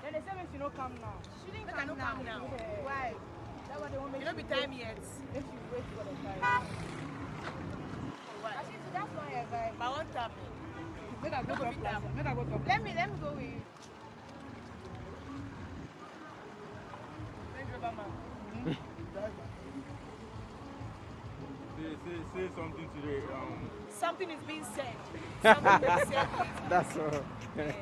Then they say we should not come now. She didn't come now. Why? That's what they want me You to don't be do. time yet. If you wait for the time. Why? Actually, so that's why I buy. But one time. Make I go Don't go to beat plaza. them. Make I go to Let me go with you. Range Rover man. Say something today. Something is being said. Something is being said. That's all. Yeah.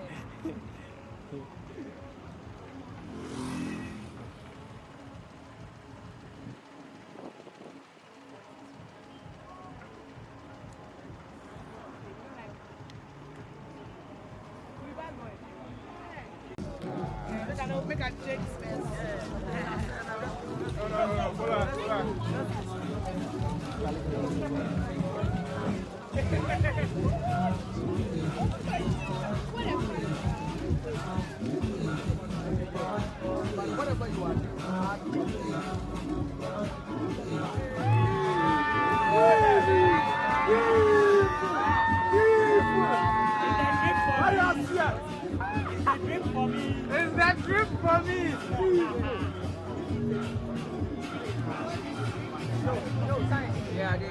Make a drink first. No, hold on. whatever you are. Is that drip for me? Yeah, I did.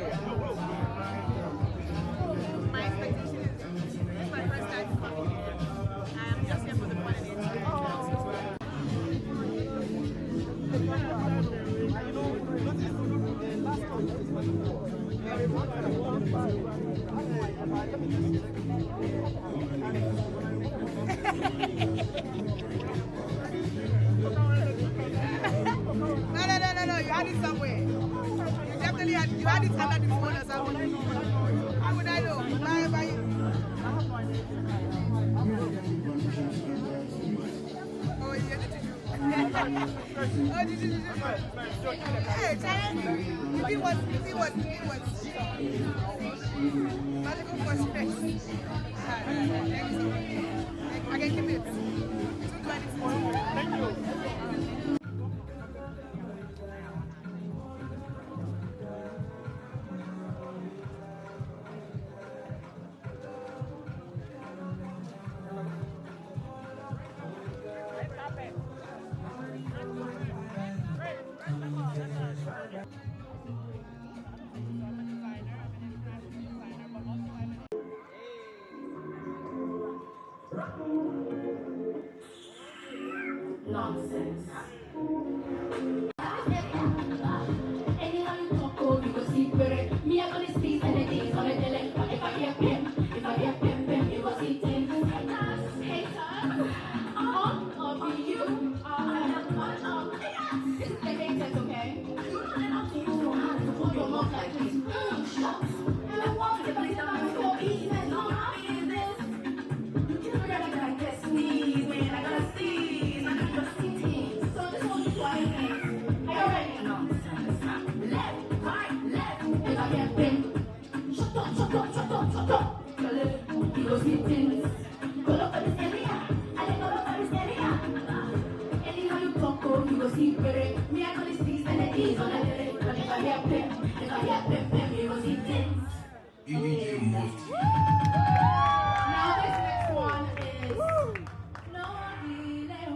My expectation is this is my first time coming here. I'm just here for the fun and the experience. No. You had it somewhere. You definitely had it under the phone or something. How would I know? Bye. Oh, yeah, did you? Oh, did you? Hey, Charlie. You did what? Magical for space. Thank you so much. I can keep it. 220. Thank you. Nonsense. Anyhow you talk, oh, you go see spirit. Me, I gonna speak and the days on the telling. If I hear pim, you go see things. Haters, all of you are much of this is the haters, okay? You know they're not to use your hands to hold your mouth like this. Shut. And I want to believe that I'm so easy. No, how is this? You can't really like this. Sneeze, man, I gotta sneeze. I gotta sneeze. So this one is why are you ready? Nonsense. Left, right. If I get pin. Shut up. You go see things. Go up for this area. I didn't go up for this area. Anyhow you talk, oh, you go see spirit. Me, I gonna sneeze and the D's on the lyric. But if I hear pim, you go see things. EBG must. Now this next one is no delay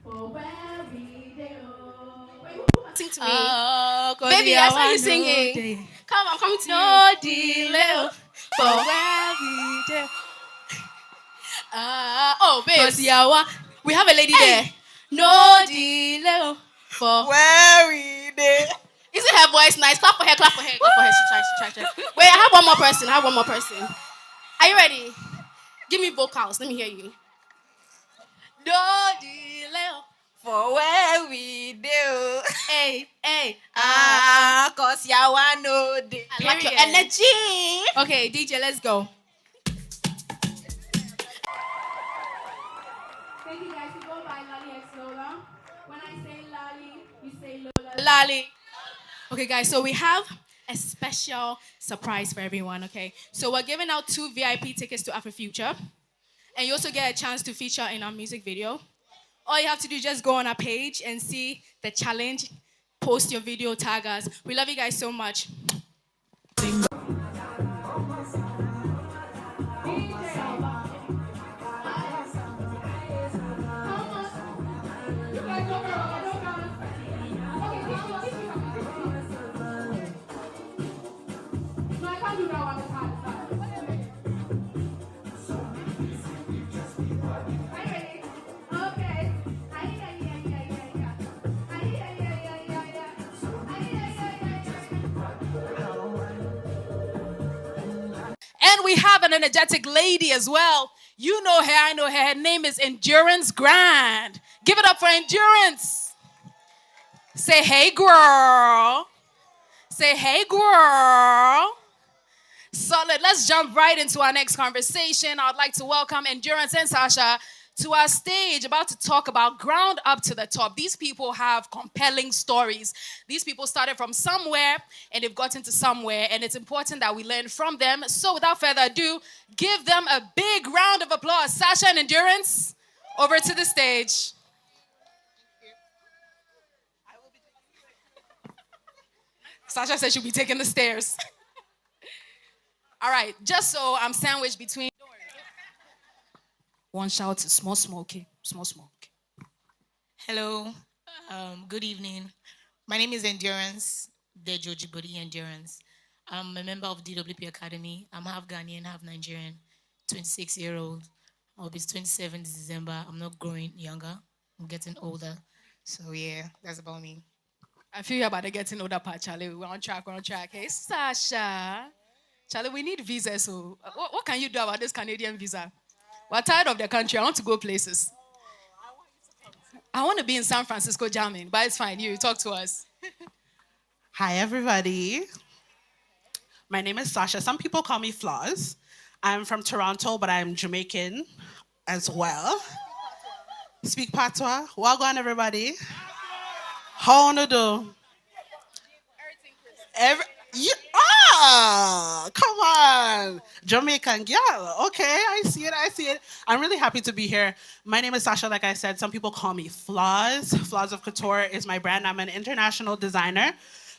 for where we go. Wait, who sing to me? Baby, I saw you singing. Come, I'm coming to you. No delay for where we go. Oh, babe. We have a lady there. No delay for Where we there? Isn't her voice nice? Clap for her. She tried. Wait, I have one more person. Are you ready? Give me vocals. Let me hear you. No delay. For where we do. Hey. Cause yawa no day. I like your energy. Okay, DJ, let's go. Thank you guys. We go by Lolly X Lola. When I say Lali. Okay, guys, so we have a special surprise for everyone, okay? So we're giving out 2 VIP tickets to Afrofuture, and you also get a chance to feature in our music video. All you have to do is just go on our page and see the challenge, post your video, tag us. We love you guys so much. And we have an energetic lady as well. You know her, I know her. Her name is Endurance Grand. Give it up for Endurance. Say, hey, girl. Say, hey, girl. Solid. Let's jump right into our next conversation. I'd like to welcome Endurance and Sasha to our stage, about to talk about ground up to the top. These people have compelling stories. These people started from somewhere and they've gotten to somewhere, and it's important that we learn from them. So without further ado, give them a big round of applause. Sasha and Endurance, over to the stage. Sasha said she'll be taking the stairs. All right, just so I'm sandwiched between. One shout is small, okay? Small, okay? Hello, good evening. My name is Endurance, Dejoji Body Endurance. I'm a member of DWP Academy. I'm half Ghanaian, half Nigerian, 26-year-old. I'll be 27 this December. I'm not growing younger. I'm getting older. So yeah, that's about me. I feel you're about to get older part, Charlie. We're on track. Hey, Sasha. Charlie, we need visas. So what can you do about this Canadian visa? We're tired of the country. I want to go places. I want to be in San Francisco jamming, but it's fine. You talk to us. Hi, everybody. My name is Sasha. Some people call me Flaws. I'm from Toronto, but I'm Jamaican as well. Speak patois. Wagwan, everybody. How do do? Come on. Jamaican girl. Okay, I see it. I'm really happy to be here. My name is Sasha, like I said. Some people call me Flaws. Flaws of Couture is my brand. I'm an international designer,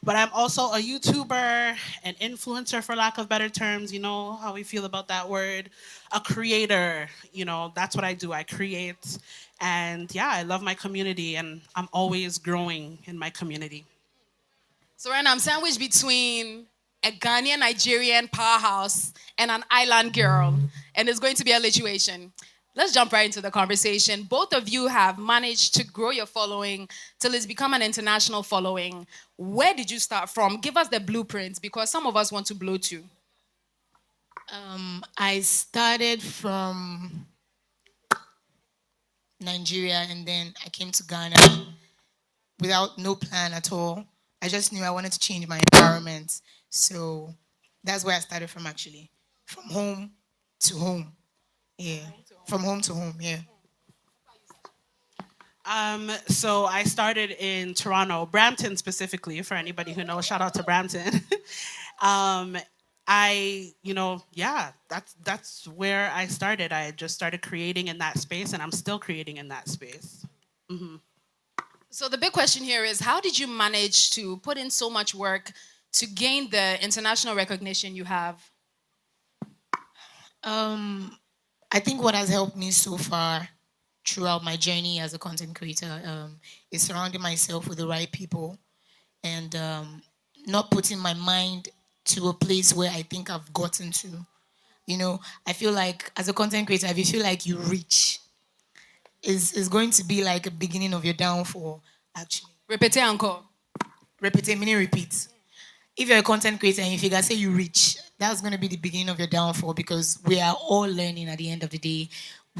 but I'm also a YouTuber, an influencer, for lack of better terms. You know how we feel about that word. A creator. You know, that's what I do. I create. And yeah, I love my community, and I'm always growing in my community. So right now I'm sandwiched between a Ghanaian Nigerian powerhouse and an island girl, and it's going to be a situation. Let's jump right into the conversation. Both of you have managed to grow your following till it's become an international following. Where did you start from? Give us the blueprint, because some of us want to blow too. I started from Nigeria and then I came to Ghana without no plan at all. I just knew I wanted to change my environment. So that's where I started from, actually. From home to home. Yeah. From home to home, yeah. So I started in Toronto, Brampton specifically, for anybody who knows. Shout out to Brampton. That's where I started. I just started creating in that space, and I'm still creating in that space. Mm-hmm. So the big question here is, how did you manage to put in so much work to gain the international recognition you have? I think what has helped me so far throughout my journey as a content creator is surrounding myself with the right people and not putting my mind to a place where I think I've gotten to. You know, I feel like as a content creator, if you feel like you reach, is going to be like a beginning of your downfall, actually. Repeat encore. Repeat, meaning repeat. If you're a content creator and if you guys say you reach, that's going to be the beginning of your downfall, because we are all learning at the end of the day.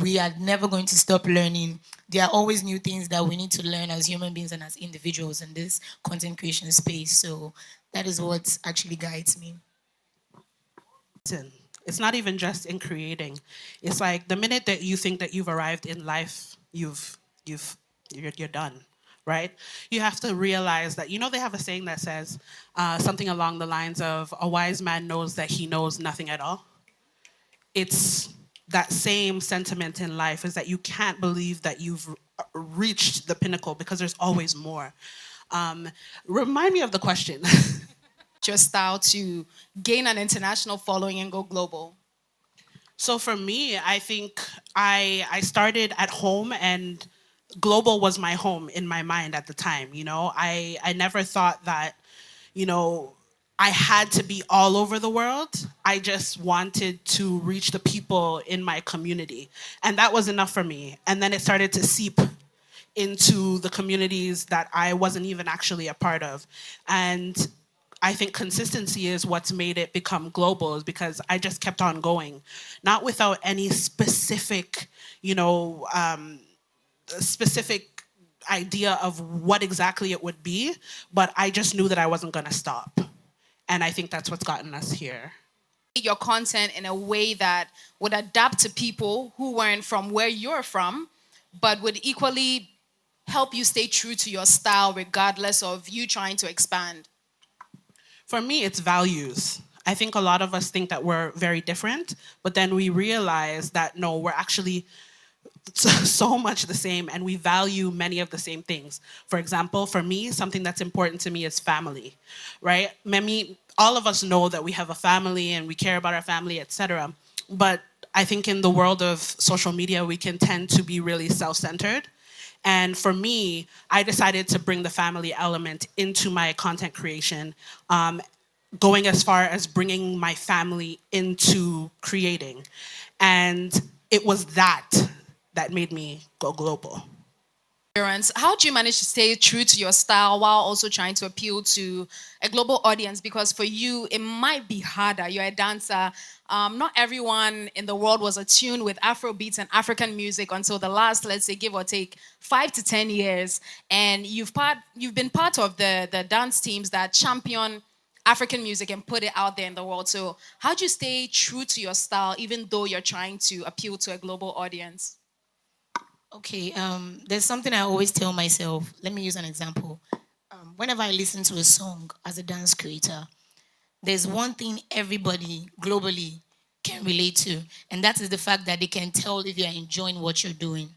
We are never going to stop learning. There are always new things that we need to learn as human beings and as individuals in this content creation space. So that is what actually guides me. It's not even just in creating. It's like the minute that you think that you've arrived in life, you're done, right? You have to realize that, you know, they have a saying that says something along the lines of, a wise man knows that he knows nothing at all. It's that same sentiment in life, is that you can't believe that you've reached the pinnacle, because there's always more. Remind me of the question. Your style to gain an international following and go global? So for me, I think I started at home, and global was my home in my mind at the time. You know, I never thought that, you know, I had to be all over the world. I just wanted to reach the people in my community, and that was enough for me. And then it started to seep into the communities that I wasn't even actually a part of. And I think consistency is what's made it become global, is because I just kept on going, not without any specific, you know, specific idea of what exactly it would be, but I just knew that I wasn't going to stop. And I think that's what's gotten us here. Your content in a way that would adapt to people who weren't from where you're from, but would equally help you stay true to your style regardless of you trying to expand? For me, it's values. I think a lot of us think that we're very different, but then we realize that no, we're actually so much the same, and we value many of the same things. For example, for me, something that's important to me is family, right? All of us know that we have a family and we care about our family, etc. But I think in the world of social media, we can tend to be really self-centered. And for me, I decided to bring the family element into my content creation, going as far as bringing my family into creating. And it was that made me go global. How do you manage to stay true to your style while also trying to appeal to a global audience? Because for you, it might be harder. You're a dancer. Not everyone in the world was attuned with Afro beats and African music until the last, let's say, give or take 5 to 10 years. And you've been part of the dance teams that champion African music and put it out there in the world. So how do you stay true to your style even though you're trying to appeal to a global audience? Okay, there's something I always tell myself. Let me use an example. Whenever I listen to a song as a dance creator, there's one thing everybody globally can relate to, and that is the fact that they can tell if you're enjoying what you're doing.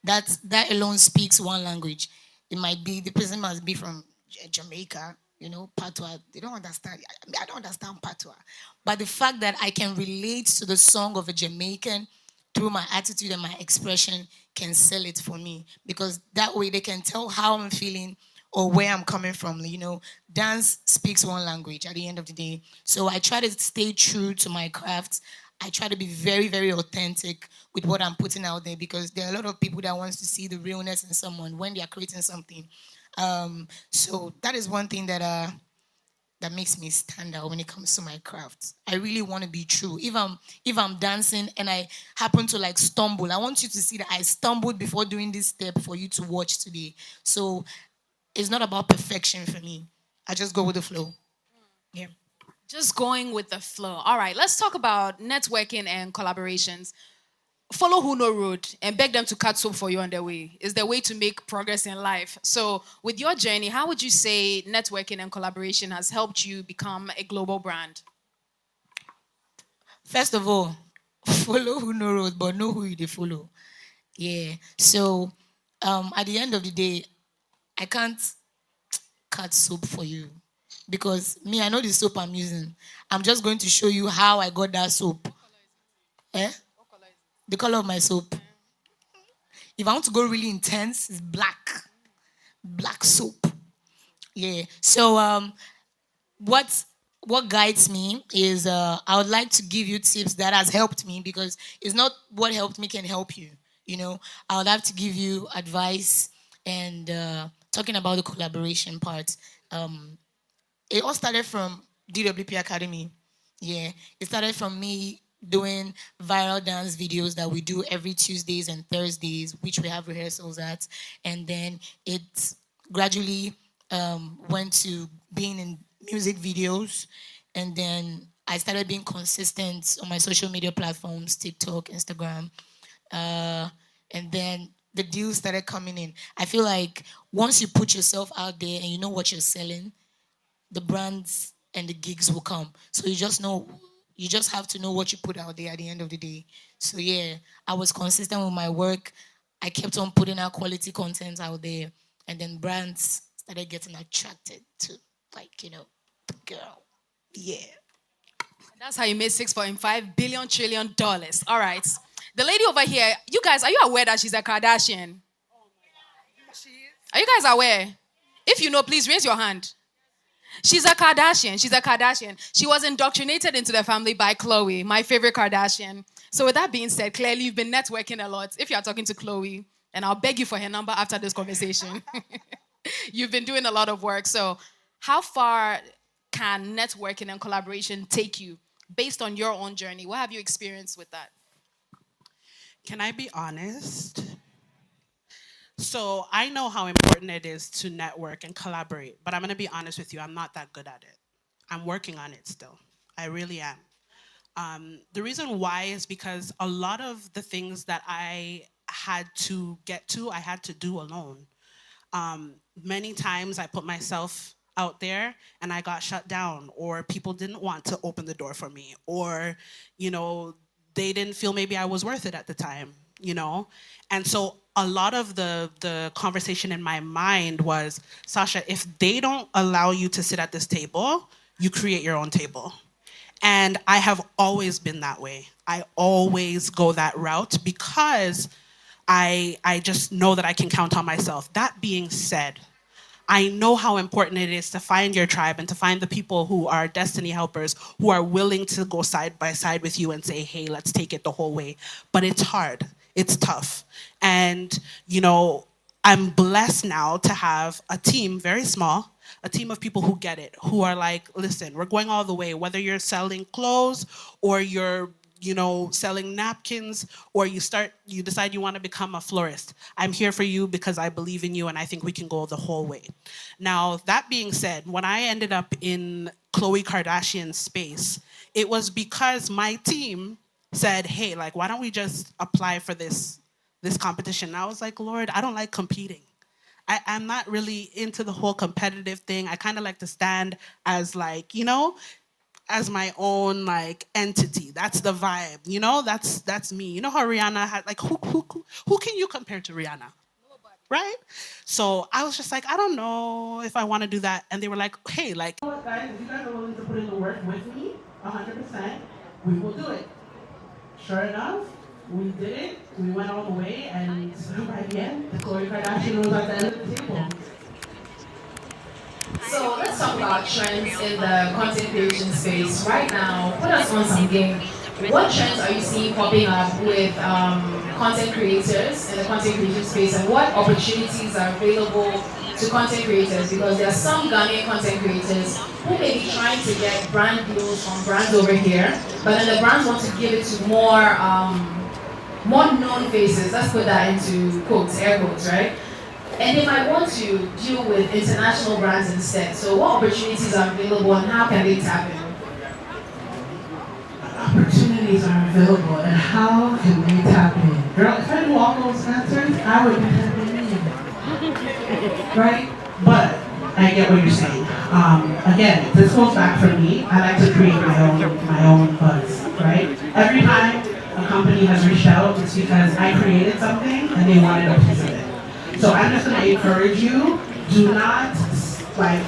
That alone speaks one language. It might be the person must be from Jamaica, you know, patois. They don't understand. I don't understand patois, but the fact that I can relate to the song of a Jamaican through my attitude and my expression can sell it for me, because that way they can tell how I'm feeling or where I'm coming from. You know, dance speaks one language at the end of the day. So I try to stay true to my craft. I try to be very, very authentic with what I'm putting out there, because there are a lot of people that wants to see the realness in someone when they are creating something. So that is one thing that makes me stand out when it comes to my craft. I really want to be true. If I'm dancing and I happen to like stumble, I want you to see that I stumbled before doing this step for you to watch today. So it's not about perfection for me. I just go with the flow. Yeah. Just going with the flow. All right, let's talk about networking and collaborations. Follow who know road and beg them to cut soap for you on their way is the way to make progress in life. So with your journey, how would you say networking and collaboration has helped you become a global brand? First of all, follow who no road, but know who you dey follow. Yeah. So at the end of the day, I can't cut soap for you, because me, I know the soap I'm using. I'm just going to show you how I got that soap. Eh? The color of my soap. If I want to go really intense, it's black soap. Yeah. So what what guides me is I would like to give you tips that has helped me, because it's not what helped me can help you. You know, I would have to give you advice, and talking about the collaboration part. It all started from DWP Academy. Yeah, it started from me doing viral dance videos that we do every Tuesdays and Thursdays, which we have rehearsals at, and then it gradually went to being in music videos, and then I started being consistent on my social media platforms, TikTok, Instagram, uh, and then the deals started coming in. I feel like once you put yourself out there and you know what you're selling, the brands and the gigs will come. So you just have to know what you put out there at the end of the day. So yeah, I was consistent with my work. I kept on putting out quality content out there, and then brands started getting attracted to, like, girl. Yeah. That's how you made $6.5 billion. All right. The lady over here, you guys, are you aware that she's a Kardashian? Are you guys aware? If you know, please raise your hand. She's a Kardashian. She's a Kardashian. She was indoctrinated into the family by Khloe, my favorite Kardashian. So with that being said, clearly you've been networking a lot. If you're talking to Khloe, and I'll beg you for her number after this conversation. You've been doing a lot of work. So how far can networking and collaboration take you based on your own journey? What have you experienced with that? Can I be honest? So I know how important it is to network and collaborate, but I'm going to be honest with you, I'm not that good at it. I'm working on it still. I really am. The reason why is because a lot of the things that I had to get to, I had to do alone. Many times I put myself out there and I got shut down, or people didn't want to open the door for me, or, they didn't feel maybe I was worth it at the time, And so a lot of the conversation in my mind was, Sasha, if they don't allow you to sit at this table, you create your own table. And I have always been that way. I always go that route because I just know that I can count on myself. That being said, I know how important it is to find your tribe and to find the people who are destiny helpers, who are willing to go side by side with you and say, hey, let's take it the whole way. But it's hard. It's tough. And, I'm blessed now to have a team, very small, a team of people who get it, who are like, listen, we're going all the way, whether you're selling clothes or you're selling napkins, or you decide you want to become a florist. I'm here for you because I believe in you and I think we can go the whole way. Now, that being said, when I ended up in Khloe Kardashian's space, it was because my team said, hey, why don't we just apply for this competition? And I was like, Lord, I don't like competing. I'm not really into the whole competitive thing. I kind of like to stand as as my own entity. That's the vibe, that's me. You know how Rihanna had who can you compare to Rihanna? Nobody. Right? So I was just like, I don't know if I want to do that. And they were like, hey, guys, if you guys are willing to put in the work with me, 100%, we will do it. Sure enough, we did it. We went all the way, and by the end, Khloe Kardashian was at the end of the table. So let's talk about trends in the content creation space. Right now, put us on some game. What trends are you seeing popping up with content creators in the content creation space, and what opportunities are available to content creators? Because there are some Ghanaian content creators who may be trying to get brand deals from brands over here, but then the brands want to give it to more known faces. Let's put that into quotes, air quotes, right? And they might want to deal with international brands instead. So what opportunities are available and how can they tap in? Opportunities are available and how can they tap in? Girl, if I knew all those answers, I would be tapping in. Right? But I get what you're saying. Again, this goes back for me. I like to create my own buzz, right? Every time a company has reached out, it's because I created something and they wanted a piece of it. So I'm just going to encourage you, do not just wait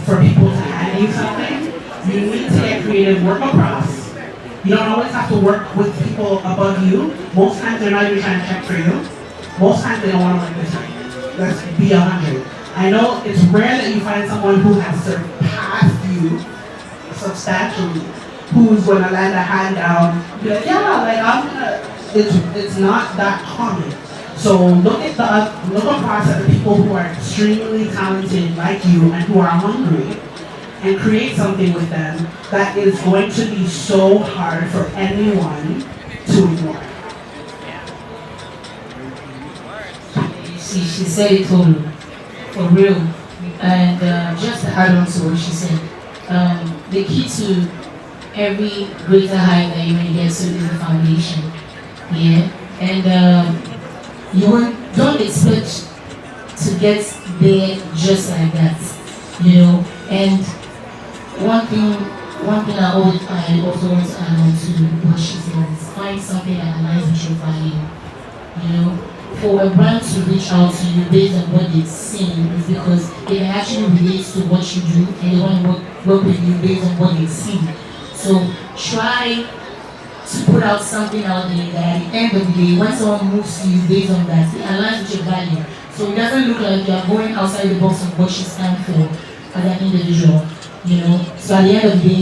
for people to hand you something. You need to get creative, work across. You don't always have to work with people above you. Most times they're not even trying to check for you. Most times they don't want to work with you. Let's be 100. I know it's rare that you find someone who has surpassed you substantially, who's going to land a hand down, be like, yeah, it's not that common. So look across at the people who are extremely talented like you and who are hungry, and create something with them that is going to be so hard for anyone to ignore. She said it all, for real. And just to add on to what she said, the key to every greater height that you may get to is the foundation. Yeah. And You don't expect to get there just like that, you know. And one thing, I also want to add on to what she said is find something that aligns with your value. You know, for a brand to reach out to you based on what they've seen is because they can actually relate to what you do and they want to work with you based on what they've seen. So try to put out something out there that at the end of the day, when someone moves to you based on that, it aligns with your value. So it doesn't look like you are going outside the box of what you stand for as an individual, you know. So at the end of the day,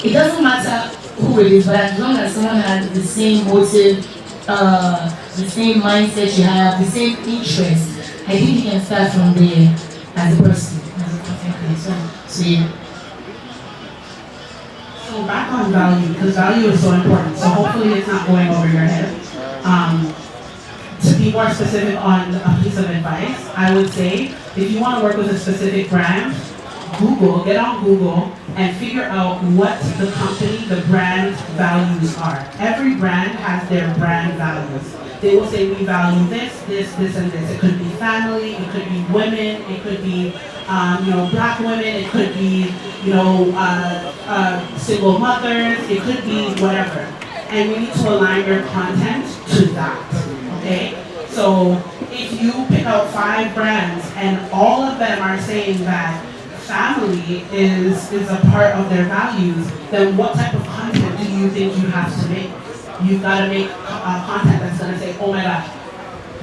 it doesn't matter who it is, but as long as someone has the same motive, the same mindset you have, the same interest, I think you can start from there as a person, as a content creator. So yeah. So back on value, because value is so important. So hopefully it's not going over your head. To be more specific on a piece of advice, I would say if you want to work with a specific brand, get on Google and figure out what the company, the brand values are. Every brand has their brand values. They will say we value this, and this. It could be family, it could be women, it could be black women, it could be single mothers, it could be whatever. And you need to align your content to that. Okay? So if you pick out 5 brands and all of them are saying that family is a part of their values, then what type of content do you think you have to make? You've got to make content that's going to say, oh my gosh,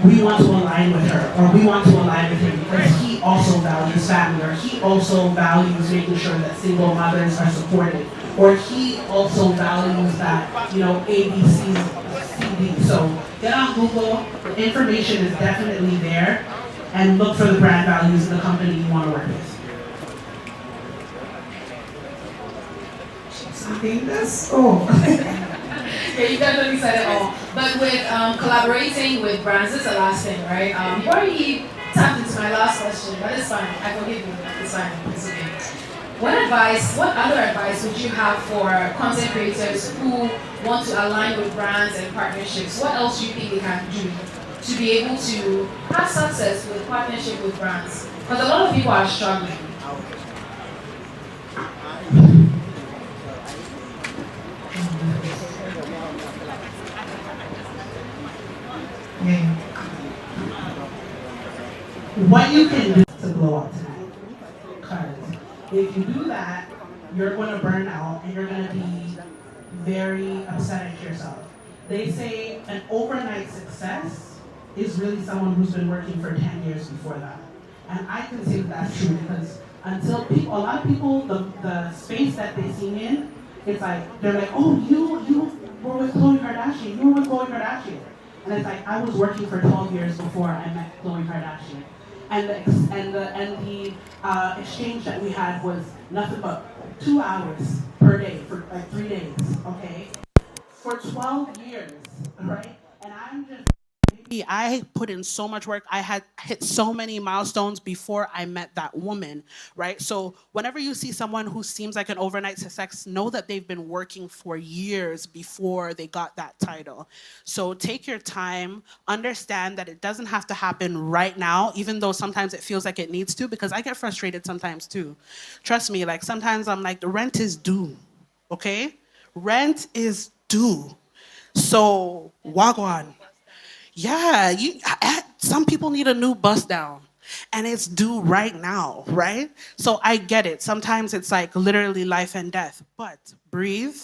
we want to align with her, or we want to align with him because he also values family, or he also values making sure that single mothers are supported, or he also values that, A, B, C, D. So get on Google, the information is definitely there, and look for the brand values of the company you want to work with. Something that's Yeah, you definitely said it all. But with collaborating with brands, this is the last thing, right? You already tapped into my last question, but it's fine. I forgive you. It's fine. It's okay. What other advice would you have for content creators who want to align with brands and partnerships? What else do you think they can do to be able to have success with partnership with brands? Because a lot of people are struggling. What you can do to blow up tonight. Because if you do that, you're going to burn out and you're going to be very upset at yourself. They say an overnight success is really someone who's been working for 10 years before that. And I consider that true because a lot of people, the space that they see me in, it's like, they're like, oh, you were with Khloe Kardashian, you were with Khloe Kardashian. And it's like, I was working for 12 years before I met Khloe Kardashian. And the exchange that we had was nothing but 2 hours per day for like 3 days, okay? For 12 years, right? And I'm just... I put in so much work. I had hit so many milestones before I met that woman, right? So whenever you see someone who seems like an overnight success, know that they've been working for years before they got that title. So take your time, understand that it doesn't have to happen right now, even though sometimes it feels like it needs to, because I get frustrated sometimes too. Trust me, like sometimes I'm like, the rent is due, okay? Rent is due. So, wagwan. Yeah, some people need a new bust down and it's due right now, right? So I get it. Sometimes it's like literally life and death, but breathe,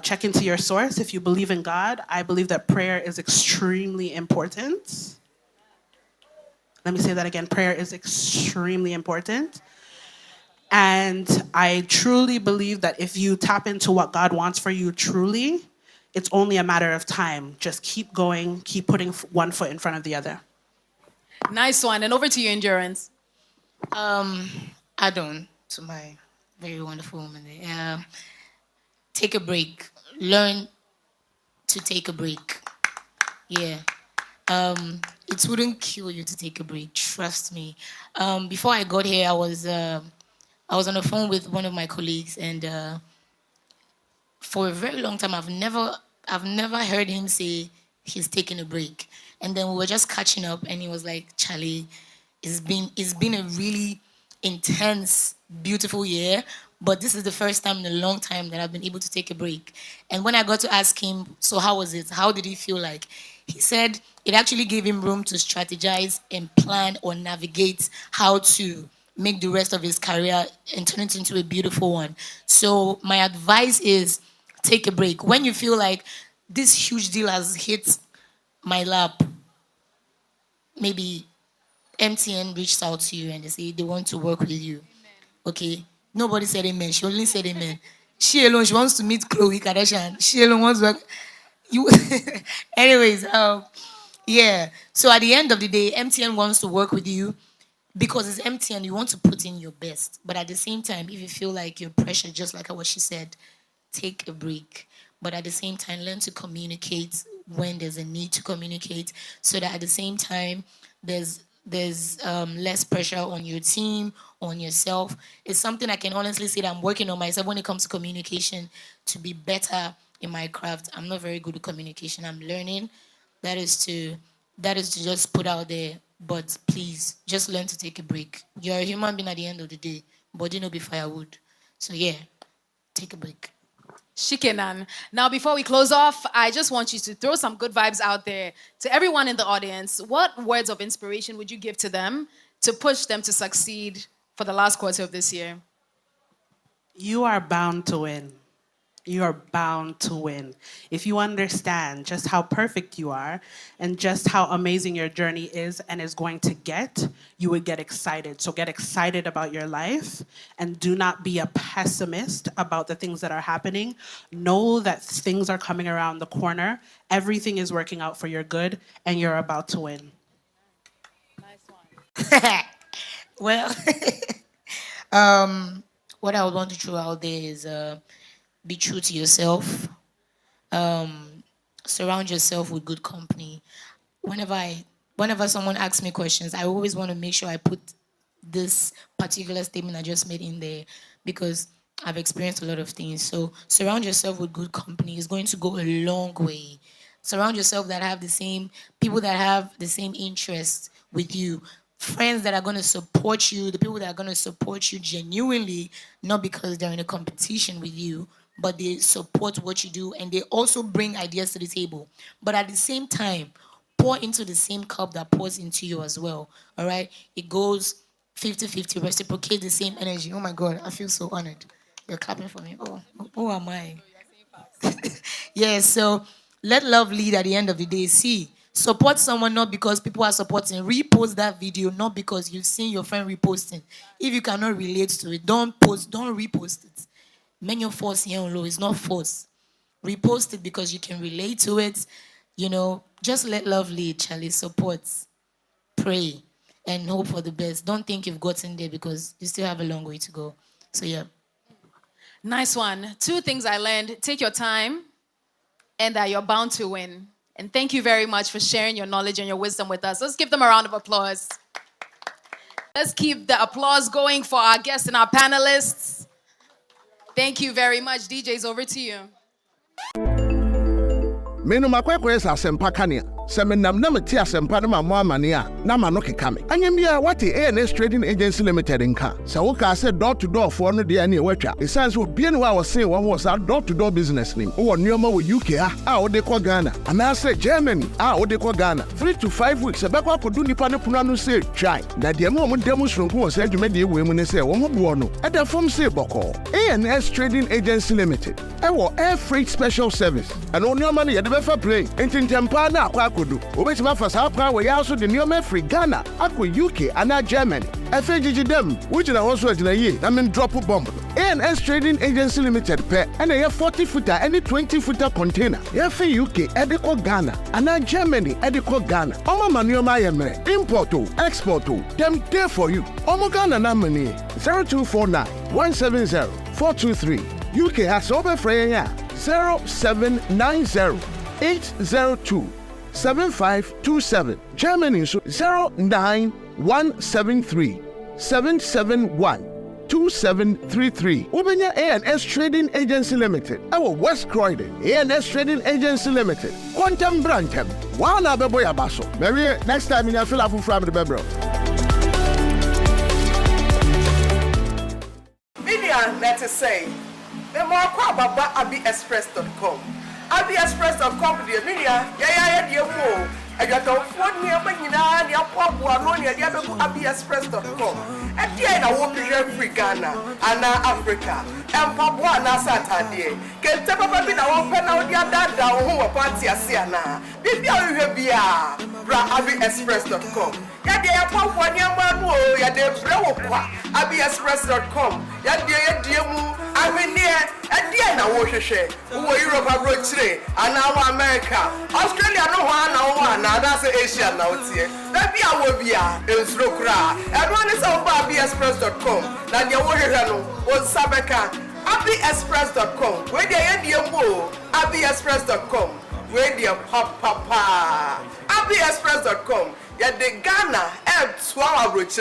check into your source. If you believe in God, I believe that prayer is extremely important. Let me say that again. Prayer is extremely important. And I truly believe that if you tap into what God wants for you truly, it's only a matter of time. Just keep going, keep putting one foot in front of the other. Nice one. And over to you, Endurance. Add on to my very wonderful woman there. Take a break. Learn to take a break. Yeah. It wouldn't kill you to take a break. Trust me. Before I got here, I was on the phone with one of my colleagues, and for a very long time, I've never heard him say he's taking a break. And then we were just catching up, and he was like, Charlie, it's been a really intense, beautiful year, but this is the first time in a long time that I've been able to take a break. And when I got to ask him, so how was it? How did he feel like? He said it actually gave him room to strategize and plan or navigate how to make the rest of his career and turn it into a beautiful one. So my advice is take a break. When you feel like this huge deal has hit my lap, maybe MTN reached out to you and they say they want to work with you. Okay? Nobody said amen. She only said amen. She alone, she wants to meet Khloe Kardashian. She alone wants to work. You anyways, yeah. So at the end of the day, MTN wants to work with you because it's MTN, you want to put in your best. But at the same time, if you feel like you're pressured, just like what she said, take a break. But at the same time, learn to communicate when there's a need to communicate, so that at the same time, there's less pressure on your team, on yourself. It's something I can honestly say that I'm working on myself when it comes to communication to be better in my craft. I'm not very good at communication. I'm learning. That is to just put out there. But please, just learn to take a break. You're a human being at the end of the day. Body no be firewood. So yeah, take a break. Shikenan. Now, before we close off, I just want you to throw some good vibes out there to everyone in the audience. What words of inspiration would you give to them to push them to succeed for the last quarter of this year? You are bound to win. You are bound to win. If you understand just how perfect you are and just how amazing your journey is and is going to get, you would get excited. So get excited about your life and do not be a pessimist about the things that are happening. Know that things are coming around the corner. Everything is working out for your good and you're about to win. Nice one. Well, what I would want to throw out there is be true to yourself. Surround yourself with good company. Whenever someone asks me questions, I always want to make sure I put this particular statement I just made in there because I've experienced a lot of things. So surround yourself with good company. It's going to go a long way. Surround yourself that have the same people that have the same interests with you. Friends that are going to support you, the people that are going to support you genuinely, not because they're in a competition with you, but they support what you do and they also bring ideas to the table. But at the same time, pour into the same cup that pours into you as well. All right? It goes 50-50, reciprocate the same energy. Oh my God, I feel so honored. You're clapping for me. Oh, who am I? Yeah, so let love lead at the end of the day. See, support someone not because people are supporting. Repost that video, not because you've seen your friend reposting. If you cannot relate to it, don't repost it. Many force here on low, it's not force. Repost it because you can relate to it. You know, just let love lead, Charlie. Support, pray, and hope for the best. Don't think you've gotten there because you still have a long way to go. So yeah. Nice one. 2 things I learned. Take your time and that you're bound to win. And thank you very much for sharing your knowledge and your wisdom with us. Let's give them a round of applause. Let's keep the applause going for our guests and our panelists. Thank you very much. DJ's over to you. Me no makwekwe is asempa kania. Se me nam na meti asempa na mo amane a na ma no keka me. Anyem bia what ANS Trading Agency Limited nka. Se wo ka se door to door for no de na e watwa. E sense wo bia ne wa wo se wo was door to door business nim. Wo nyoma wo UK a wo de ko Ghana. Ana se Germany a wo de ko Ghana. 3 to 5 weeks e be kwa kodu nipa ne puno no se try. Na de mo demonstration ko se adwuma de we mu ne se wo ho bo no. E da form se boko. ANS Trading Agency Limited. E wo air freight special service. And on nyoma ne ye de be fa plane. Entintempa na akwa kodu. Obetima fa sa kwa we also the nyoma free Ghana, akwa UK and Germany. FAGG them, which na also agina ye, na men drop bomb. ANS Trading Agency Limited pe, and a 40-footer, any 20-footer container. FA UK, Ediko Ghana, and Germany, Ediko Ghana. Oma manioma yemre, import to, export to, them there for you. Omo Ghana na money, 0249 170 423. UK has over free 0790 802 7527. Germany 09173 771 2733. Wobenya A&S Trading Agency Limited. Our West Croydon A&S Trading Agency Limited. Quantum Brantem. Wana beboya baso. Maybe next time in your fill up from the bebro. Media, let us say, the more about abbyexpress.com. abbyexpress.com, dear media, dear mo. I got a phone near Manina, near Pop, near abbyexpress.com. And then I will be free Ghana, and Africa, and Papua Saturday. Can tell me now open out your data who are party Asiana. Maybe I will be abbyexpress.com. Yadia Papua Yamano, Yadia Browa, abbyexpress.com. Yadia Diamu, I mean, and Diana Washer, who are Europe abroad today, and now America. Australia, no one, that's Asia now. Maybe I will be in Slokra. Everyone is on abbyexpress.com. Now you will on Sabeka. abbyexpress.com. Where they end your mo, abbyexpress.com. Where they papa. abbyexpress.com. Yeah, the Ghana and 12 hours.